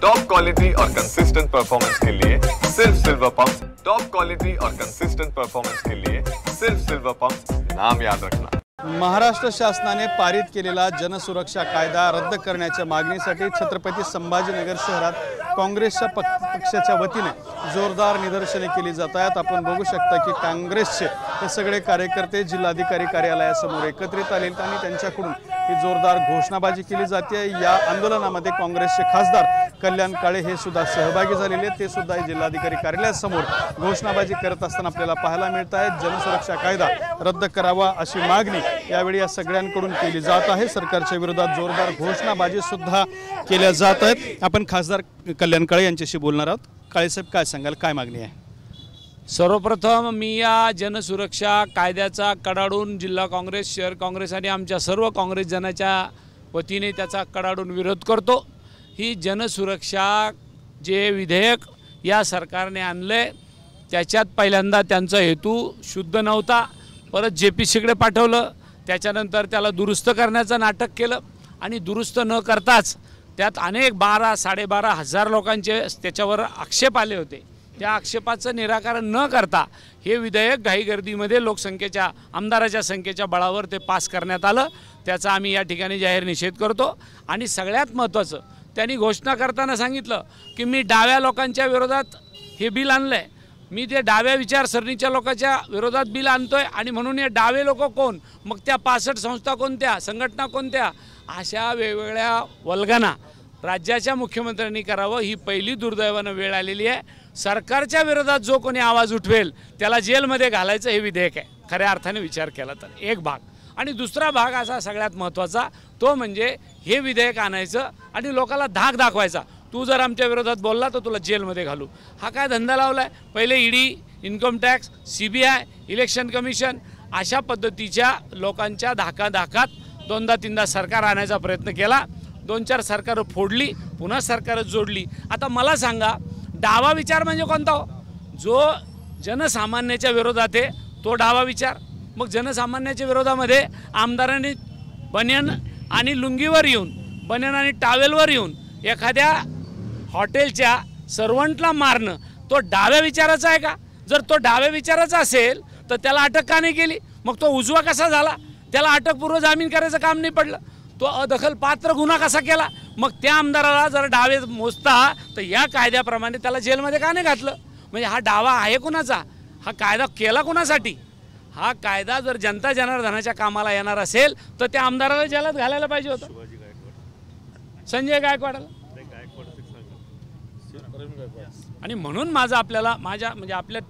Top quality और consistent performance के लिए सिर्फ सिल्वर पंप्स। टॉप क्वालिटी और कंसिस्टेंट परफॉर्मेंस के लिए सिर्फ सिल्वर पंप्स, नाम याद रखना। महाराष्ट्र शासनाने पारित केलेला जनसुरक्षा कायदा रद्द करण्याच्या मागणीसाठी छत्रपती संभाजीनगर शहरात काँग्रेसच्या पक्षाच्या वतीने जोरदार निदर्शने केली जात आहेत। आपण बघू शकता की काँग्रेसचे हे सगळे कार्यकर्ते जिल्हाधिकारी कार्यालयासमोर एकत्रित आले आणि त्यांच्याकडून ही जोरदार घोषणाबाजी केली जाते। या आंदोलनामध्ये काँग्रेसचे खासदार कल्याण काळे हे सुद्धा सहभागी झालेले, ते सुद्धा जिल्हाधिकारी कार्यालयासमोर घोषणाबाजी करत असताना आपल्याला पाहायला मिळत आहे। जनसुरक्षा कायदा रद्द करावा अशी मागणी यावेळी या सगळ्यांकडून केली जात आहे। सरकारच्या विरोधात जोरदार घोषणाबाजी सुद्धा केल्या जात आहेत। आपण खासदार कल्याण काळे यांच्याशी बोलणार आहोत। काळे साहेब, काय सांगाल, काय मागणी आहे? सर्वप्रथम मी या जनसुरक्षा कायद्याचा कडाडून जिल्हा काँग्रेस, शहर काँग्रेस आणि आमच्या सर्व काँग्रेस जनाच्या वतीने त्याचा कडाडून विरोध करतो। ही जनसुरक्षा जे विधेयक या सरकारने आणले त्याच्यात पहिल्यांदा त्यांचा हेतू शुद्ध नव्हता, परत JPCकडे पाठवलं, त्याच्यानंतर त्याला दुरुस्त करण्याचं नाटक केलं आणि दुरुस्त न करताच त्यात अनेक 12,000-12,500 लोकांचे त्याच्यावर आक्षेप आले होते। त्या आक्षेपाचं निराकरण न करता हे विधेयक घाईगर्दीमध्ये लोकसंख्येच्या आमदाराच्या संख्येच्या बळावर ते पास करण्यात आलं। त्याचा आम्ही या ठिकाणी जाहीर निषेध करतो। आणि सगळ्यात महत्त्वाचं, त्यांनी घोषणा करताना सांगितलं की मी डाव्या लोकांच्या विरोधात हे बिल आणलंय, मी ते डाव्या विचारसरणीच्या लोकांच्या विरोधात बिल आणतोय आणि म्हणून हे डावे लोक कोण, मग त्या 65 संस्था कोणत्या, संघटना कोणत्या, अशा वेगवेगळ्या वल्गना राज्याच्या मुख्यमंत्र्यांनी करावं। ही पहिली दुर्दैवानं वेळ आलेली आहे। सरकारच्या विरोधात जो कोणी आवाज उठवेल त्याला जेलमध्ये घालायचं हे विधेयक आहे खऱ्या अर्थाने विचार केला तर, एक भाग। आणि दुसरा भाग असा सगळ्यात महत्त्वाचा, तो म्हणजे हे विधेयक आणायचं आणि लोकांना धाक दाखवायचा, तू जर आमच्या विरोधात बोलला तर तुला जेलमध्ये घालू। हा काय धंदा लावलाय? पहिले ED, income tax, CBI, election commission अशा पद्धतीच्या लोकांच्या धाकात 2दा-3दा सरकार आणायचा प्रयत्न केला। 2-4 सरकारं फोडली, पुन्हा सरकारं जोडली। आता मला सांगा, डावा विचार म्हणजे कोणता हो? जो जनसामान्याच्या विरोधात आहे तो डावा विचार। मग जनसामान्याच्या विरोधामध्ये आमदारांनी बनियन आणि लुंगीवर येऊन, बनियन आणि टावेलवर येऊन एखाद्या हॉटेलच्या सर्वंटला मारणं, तो डाव्या विचाराचा आहे का? जर तो डाव्या विचाराचा असेल तर त्याला अटक का नाही केली? मग तो उजवा कसा झाला? त्याला अटकपूर्व जामीन करायचं काम नाही पडलं? तो अदखलपात्र गुन्हा कसा केला? मग त्या आमदाराला जर डावे मोजता तर या कायद्याप्रमाणे त्याला जेलमध्ये का नाही घातलं? म्हणजे हा डावा आहे कुणाचा? हा कायदा केला कुणासाठी? हा कायदा जर जनता जनार्दनाच्या कामाला येणार असेल तर त्या आमदाराला जेलात घालायला पाहिजे होतं। संजय गायकवाडला। आणि म्हणून माझा आपल्याला म्हणजे आपल्या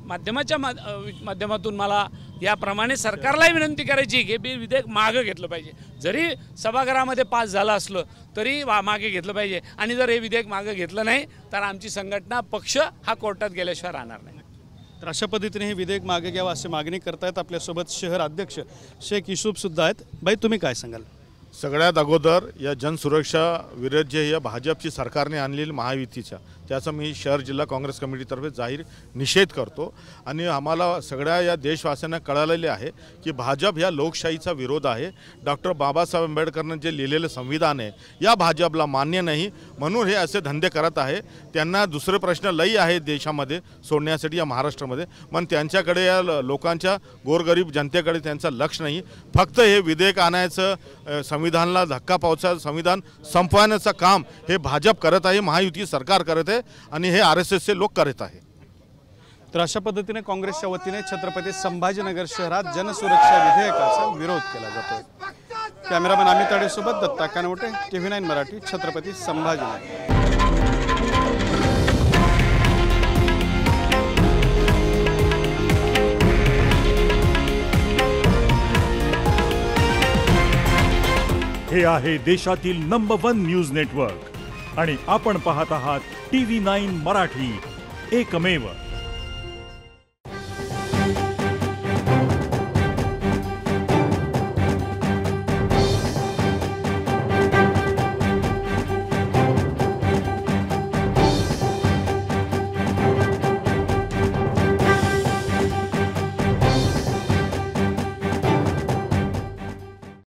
माध्यमातून मला याप्रमाणे सरकारलाही विनंती करायची की हे विधेयक मागे घेतलं पाहिजे। जरी सभागृहामध्ये पास झालं असलं तरी मागे घेतलं पाहिजे। आणि जर हे विधेयक मागे घेतलं नाही तर आमची संघटना, पक्ष हा कोर्टात गेल्याशिवाय राहणार नाही। तर अशा पद्धतीने हे विधेयक मागे घ्यावं अशी मागणी करतायत। आपल्यासोबत शहर अध्यक्ष शेख युसुफ सुद्धा आहेत। भाई, तुम्ही काय सांगाल? सगळ्यात अगोदर या जनसुरक्षा विरोध जे या भाजपची सरकारने आणलेली महायुतीच्या, त्याचा मी शहर जिल्हा काँग्रेस कमिटीतर्फे जाहीर निषेध करतो। आणि आम्हाला सगळ्या या देशवासियांना कळलेले आहे की भाजप ह्या लोकशाहीचा विरोध आहे। डॉक्टर बाबासाहेब आंबेडकरांनी जे लिहिलेलं संविधान आहे या भाजपला मान्य नाही, म्हणून हे असे धंदे करत आहे। त्यांना दुसरे प्रश्न लई आहे देशामध्ये सोडण्यासाठी, या महाराष्ट्रामध्ये, पण त्यांच्याकडे या लोकांच्या गोरगरीब जनतेकडे त्यांचं लक्ष नाही। फक्त हे विधेयक आणायचं, संविधानाला धक्का पोहोचायचं, संविधान संपवण्याचं काम हे भाजप करत आहे, महायुती सरकार करत आहे आणि हे RSSचे लोक करत आहे। तर अशा पद्धतीने काँग्रेसच्या वतीने छत्रपती संभाजीनगर शहरात जनसुरक्षा विधेयकाचा विरोध केला जातोय। कॅमेरामॅन अमित ताडेसोबत दत्ता कानवटे, TV9 मराठी, छत्रपती संभाजीनगर। हे आहे देशातील नंबर 1 न्यूज नेटवर्क आणि आपण पाहत आहात TV9 मराठी, एकमेव।